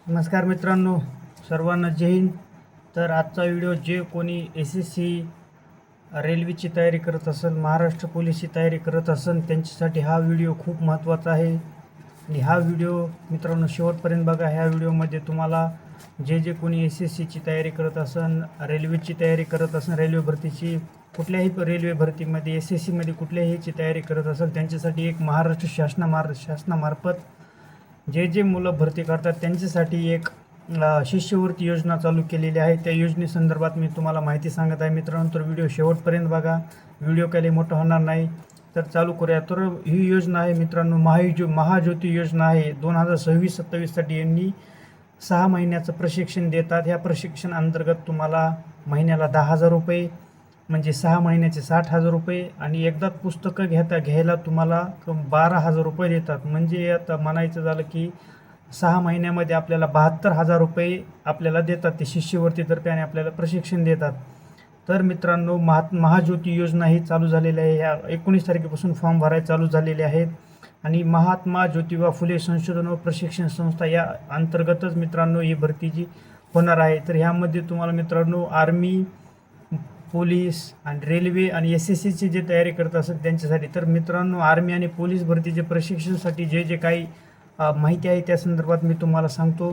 नमस्कार मित्रांनो, सर्वांना जय हिंद. तर आजचा व्हिडिओ जे कोणी SSC रेल्वेची तयारी करत असेल, महाराष्ट्र पोलीसची तयारी करत असेल त्यांच्यासाठी हा व्हिडिओ खूप महत्त्वाचा आहे. आणि हा व्हिडिओ मित्रांनो शेवटपर्यंत बघा. ह्या व्हिडिओमध्ये तुम्हाला जे कोणी SSCची तयारी करत असेल, रेल्वेची तयारी करत असेल, रेल्वे भरतीची कुठल्याही रेल्वे भरतीमध्ये SSCमध्ये कुठल्याहीची तयारी करत असेल त्यांच्यासाठी एक महाराष्ट्र शासनामार्फत जे मुलं भरती करतात त्यांच्यासाठी एक शिष्यवृत्ती योजना चालू केलेली आहे. त्या योजनेसंदर्भात मी तुम्हाला माहिती सांगत आहे मित्रांनो. तर व्हिडिओ शेवटपर्यंत बघा. व्हिडिओ काही मोठा होणार नाही. तर चालू करूया. तर ही योजना आहे मित्रांनो महाज्योती योजना आहे. 2026-27साठी यांनी 6 महिन्याचं प्रशिक्षण देतात. ह्या प्रशिक्षण अंतर्गत तुम्हाला महिन्याला 10,000 रुपये म्हणजे 6 महिन्याचे 60,000 रुपये आणि एकदा पुस्तकं घ्यायला तुम्हाला 12,000 रुपये देतात. म्हणजे आता म्हणायचं झालं की 6 महिन्यामध्ये आपल्याला 72,000 रुपये आपल्याला देतात. ते शिष्यवृत्तीतर्फे आणि आपल्याला प्रशिक्षण देतात. तर मित्रांनो महाज्योती योजना ही चालू झालेली आहे. ह्या 19 तारखेपासून फॉर्म भरायला चालू झालेले आहेत. आणि महात्मा ज्योतिबा फुले संशोधन व प्रशिक्षण संस्था या अंतर्गतच मित्रांनो ही भरती जी होणार आहे. तर ह्यामध्ये तुम्हाला मित्रांनो आर्मी, पोलीस आणि रेल्वे आणि SSCची जे तयारी करत असेल त्यांच्यासाठी. तर मित्रांनो आर्मी आणि पोलीस भरतीचे प्रशिक्षणासाठी जे काही माहिती आहे त्या संदर्भात मी तुम्हाला सांगतो.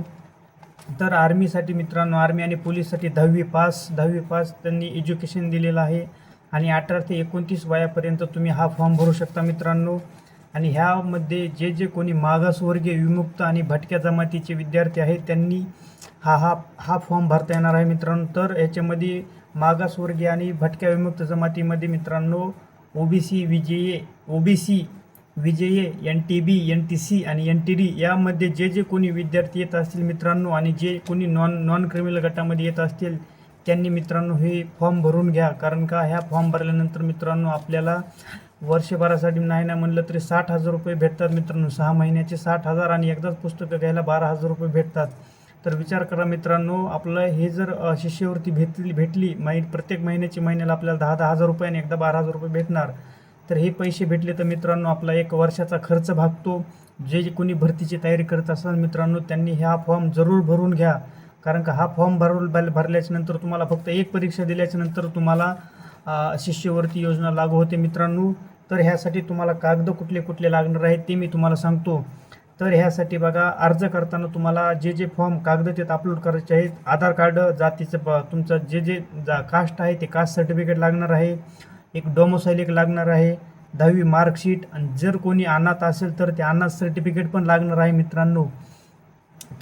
तर आर्मीसाठी मित्रांनो आर्मी आणि पोलीससाठी 10वी पास त्यांनी एज्युकेशन दिलेलं आहे. आणि 18 ते 29 वयापर्यंत तुम्ही हा फॉर्म भरू शकता मित्रांनो. आणि ह्यामध्ये जे कोणी मागासवर्गीय, विमुक्त आणि भटक्या जमातीचे विद्यार्थी आहेत त्यांनी हा फॉर्म भरता येणार आहे मित्रांनो. तर याच्यामध्ये मागासवर्गीय आणि भटक्या विमुक्त जमातीमध्ये मित्रांनो OBC, विजये, NTB, NTC आणि NTD यामध्ये जे कोणी विद्यार्थी येत असतील मित्रांनो आणि जे कोणी नॉन क्रिमिनल गटामध्ये येत असतील त्यांनी मित्रांनो हे फॉर्म भरून घ्या. कारण का ह्या फॉर्म भरल्यानंतर मित्रांनो आपल्याला वर्षभरासाठी नाही ना म्हणलं तरी 60,000 रुपये भेटतात मित्रांनो. 6 महिन्याचे 60,000 आणि एकदाच पुस्तकं घ्यायला 12,000 रुपये भेटतात. तर विचार करा मित्रांनो, आपलं हे जर शिष्यवृत्ती भेटली प्रत्येक महिन्याला आपल्याला 10,000 रुपये आणि एकदा 12,000 रुपये भेटणार. तर हे पैसे भेटले तर मित्रांनो आपला एक वर्षाचा खर्च भागतो. जे कोणी भरतीची तयारी करत असाल मित्रांनो त्यांनी हा फॉर्म जरूर भरून घ्या. कारण का हा फॉर्म भरल्याच्यानंतर तुम्हाला फक्त एक परीक्षा दिल्याच्यानंतर तुम्हाला शिष्यवृत्ती योजना लागू होते मित्रांनो. तर ह्यासाठी तुम्हाला कागद कुठले लागणार आहेत ते मी तुम्हाला सांगतो. तर ह्यासाठी बघा, अर्ज करताना तुम्हाला जे फॉर्म कागद ते अपलोड करायचे आहेत. आधार कार्ड, जातीचं तुमचं जे कास्ट आहे ते कास्ट सर्टिफिकेट लागणार आहे. एक डोमोसाईल एक लागणार आहे. 10वी मार्कशीट आणि जर कोणी अनाथ असेल तर ते अनाथ सर्टिफिकेट पण लागणार आहे मित्रांनो.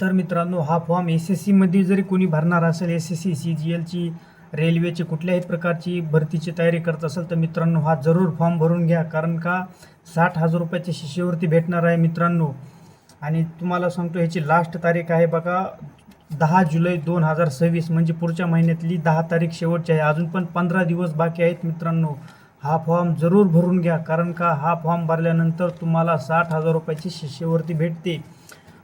तर मित्रांनो हा फॉर्म SSCमध्ये जरी कोणी भरणार असेल, SSC, CGLची, रेल्वेची कुठल्याही प्रकारची भरतीची तयारी करत असेल तर मित्रांनो हा जरूर फॉर्म भरून घ्या. कारण का 60,000 रुपयाची शिष्यवृत्ती भेटणार आहे मित्रांनो. आणि तुम्हाला सांगतो ह्याची लास्ट तारीख आहे बघा 10 जुलै 2026 म्हणजे पुढच्या महिन्यातली 10 तारीख शेवटची आहे. अजून पण 15 दिवस बाकी आहेत मित्रांनो. हा फॉर्म जरूर भरून घ्या. कारण का हा फॉर्म भरल्यानंतर तुम्हाला 60,000 रुपयाची शिष्यवृत्ती भेटते.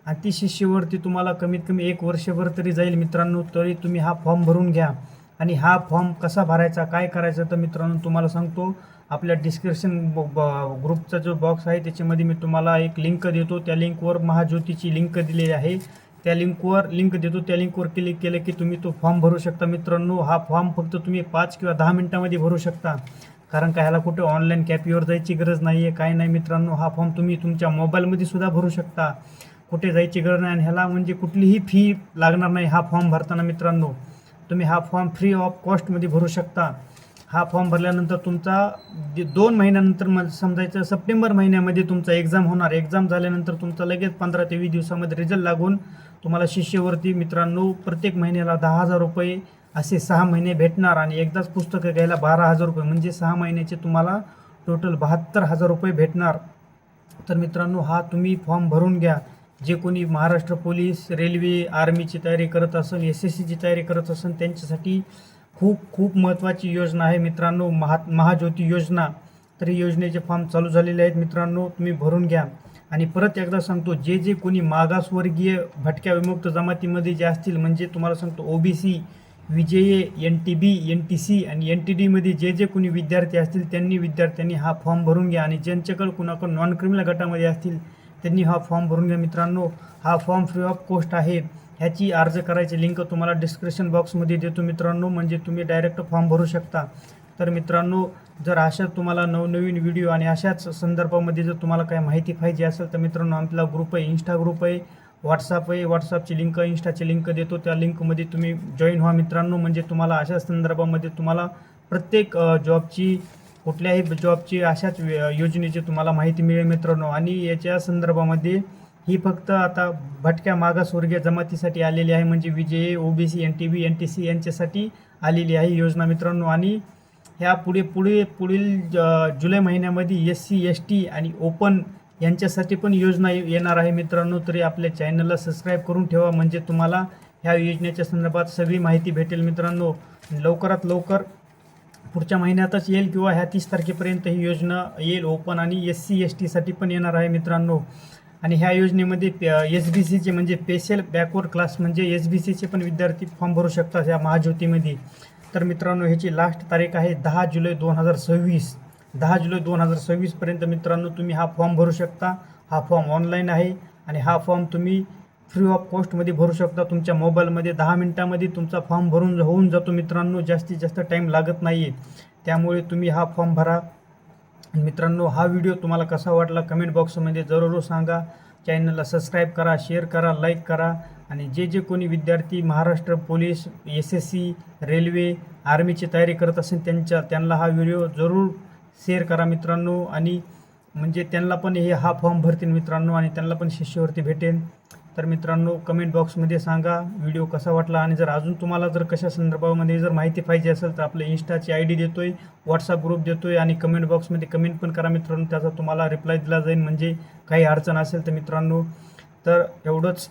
आणि ती शिष्यवृत्ती तुम्हाला कमीत कमी 1 वर्षभर तरी जाईल मित्रांनो. तरी तुम्ही हा फॉर्म भरून घ्या. आणि हा फॉर्म कसा भरायचा, काय करायचं तर मित्रांनो तुम्हाला सांगतो. आपल्या डिस्क्रिप्शन ग्रुपचा जो बॉक्स आहे त्याच्यामध्ये मी तुम्हाला एक लिंक देतो. त्या लिंकवर महाज्योतीची लिंक दिलेली आहे. त्या लिंक देतो. त्या लिंकवर क्लिक केलं की तुम्ही तो फॉर्म भरू शकता मित्रांनो. हा फॉर्म फक्त तुम्ही 5 किंवा 10 मिनिटांमध्ये भरू शकता. कारण का ह्याला कुठे ऑनलाईन कॅपीवर जायची गरज नाही आहे, काय नाही मित्रांनो. हा फॉर्म तुम्ही तुमच्या मोबाईलमध्ये सुद्धा भरू शकता. कुठे जायची गरज नाही. आणि ह्याला म्हणजे कुठलीही फी लागणार नाही. हा फॉर्म भरताना मित्रांनो तुम्ही हा फॉर्म फ्री ऑफ कॉस्टमध्ये भरू शकता. हा फॉर्म भरल्यानंतर तुमचा 2 महिन्यानंतर समजायचं सप्टेंबर महिन्यामध्ये तुमचा एक्झाम होणार. एक्झाम झाल्यानंतर तुमचा लगेच 15 ते 20 दिवसामध्ये रिझल्ट लागून तुम्हाला शिष्यवृत्ती मित्रांनो प्रत्येक महिन्याला 10,000 रुपये असे 6 महिने भेटणार. आणि एकदाच पुस्तकं घ्यायला 12,000 रुपये म्हणजे 6 महिन्याचे तुम्हाला टोटल 72,000 रुपये भेटणार. तर मित्रांनो हा तुम्ही फॉर्म भरून घ्या. जे कोणी महाराष्ट्र पोलीस, रेल्वे, आर्मीची तयारी करत असेल, SSCची तयारी करत असेल त्यांच्यासाठी खूप महत्त्वाची योजना आहे मित्रांनो महाज्योती योजना. तर ही योजनेचे फॉर्म चालू झालेले आहेत मित्रांनो. तुम्ही भरून घ्या. आणि परत एकदा सांगतो, जे कोणी मागासवर्गीय, भटक्या विमुक्त जमातीमध्ये जे असतील म्हणजे तुम्हाला सांगतो OBC, विजये, NTB, NTC आणि NTDमध्ये जे कोणी विद्यार्थी असतील विद्यार्थ्यांनी हा फॉर्म भरून घ्या. आणि ज्यांच्याकडे कुणाकडे नॉन क्रिमिनल गटामध्ये असतील त्यांनी हा फॉर्म भरून घ्या मित्रांनो. हा फॉर्म फ्री ऑफ कॉस्ट आहे. ह्याची अर्ज करायची लिंक तुम्हाला डिस्क्रिप्शन बॉक्समध्ये देतो मित्रांनो, म्हणजे तुम्ही डायरेक्ट फॉर्म भरू शकता. तर मित्रांनो, जर अशाच तुम्हाला नवनवीन व्हिडिओ आणि अशाच संदर्भामध्ये जर तुम्हाला काही माहिती पाहिजे असेल तर मित्रांनो, आपला ग्रुप आहे, इंस्टा ग्रुप आहे, व्हॉट्सअप आहे. व्हॉट्सअपची लिंक, इंस्टाची लिंक देतो, त्या लिंकमध्ये तुम्ही जॉईन व्हा मित्रांनो, म्हणजे तुम्हाला अशा संदर्भामध्ये तुम्हाला प्रत्येक जॉबची, कुठल्याही जॉबची अशाच योजनेची तुम्हाला माहिती मिळेल मित्रांनो. आणि याच्या संदर्भामध्ये ही फक्त आता भटक्या मागासवर्गीय जमातीसाठी आलेली आहे, म्हणजे विजय, ओबीसी, NTB, NTC यांच्यासाठी आलेली आहे योजना मित्रांनो. आणि ह्या पुढील जुलै महिन्यामध्ये SC, ST आणि ओपन यांच्यासाठी पण योजना येणार आहे मित्रांनो. तरी आपल्या चॅनलला सबस्क्राईब करून ठेवा, म्हणजे तुम्हाला ह्या योजनेच्या संदर्भात सगळी माहिती भेटेल मित्रांनो. लवकरात लवकर पुढच्या महिन्यातच येईल किंवा ह्या 30 तारखेपर्यंत ही योजना येईल. ओपन आणि SC, ST साठी पण येणार आहे मित्रांनो. आणि ह्या योजनेमध्ये SBCचे म्हणजे स्पेशल बॅकवर्ड क्लास म्हणजे SBCचे पण विद्यार्थी फॉर्म भरू शकतात या महाज्योतीमध्ये. तर मित्रांनो, ह्याची लास्ट तारीख आहे 10 जुलै 2026. 10 जुलै 2026पर्यंत मित्रांनो तुम्ही हा फॉर्म भरू शकता. हा फॉर्म ऑनलाईन आहे आणि हा फॉर्म तुम्ही फ्री ऑफ कॉस्टमध्ये भरू शकता. तुमच्या मोबाईलमध्ये 10 मिनिटामध्ये तुमचा फॉर्म भरून होऊन जातो मित्रांनो. जास्तीत जास्त टाईम लागत नाही आहे. त्यामुळे तुम्ही हा फॉर्म भरा. मित्रांनो, हा व्हिडिओ तुम्हाला कसा वाटला कमेंट बॉक्समध्ये जरूर सांगा. चॅनलला सबस्क्राईब करा, शेअर करा, लाईक करा. आणि जे कोणी विद्यार्थी महाराष्ट्र पोलीस, SSC, रेल्वे, आर्मीची तयारी करत असेल त्यांना हा व्हिडिओ जरूर शेअर करा मित्रांनो. आणि म्हणजे त्यांना पण हा फॉर्म भरतील मित्रांनो आणि त्यांना पण शिष्यवृत्ती भेटेल. तर मित्रांनो, कमेंट बॉक्समध्ये सांगा व्हिडिओ कसा वाटला. आणि जर अजून तुम्हाला जर कशा संदर्भामध्ये जर माहिती पाहिजे असेल तर आपल्या इंस्टाची ID देतो आहे, व्हॉट्सअप ग्रुप देतो आहे आणि कमेंट बॉक्समध्ये कमेंट पण करा मित्रांनो. त्याचा तुम्हाला रिप्लाय दिला जाईल, म्हणजे काही अडचण असेल तर मित्रांनो. तर एवढंच.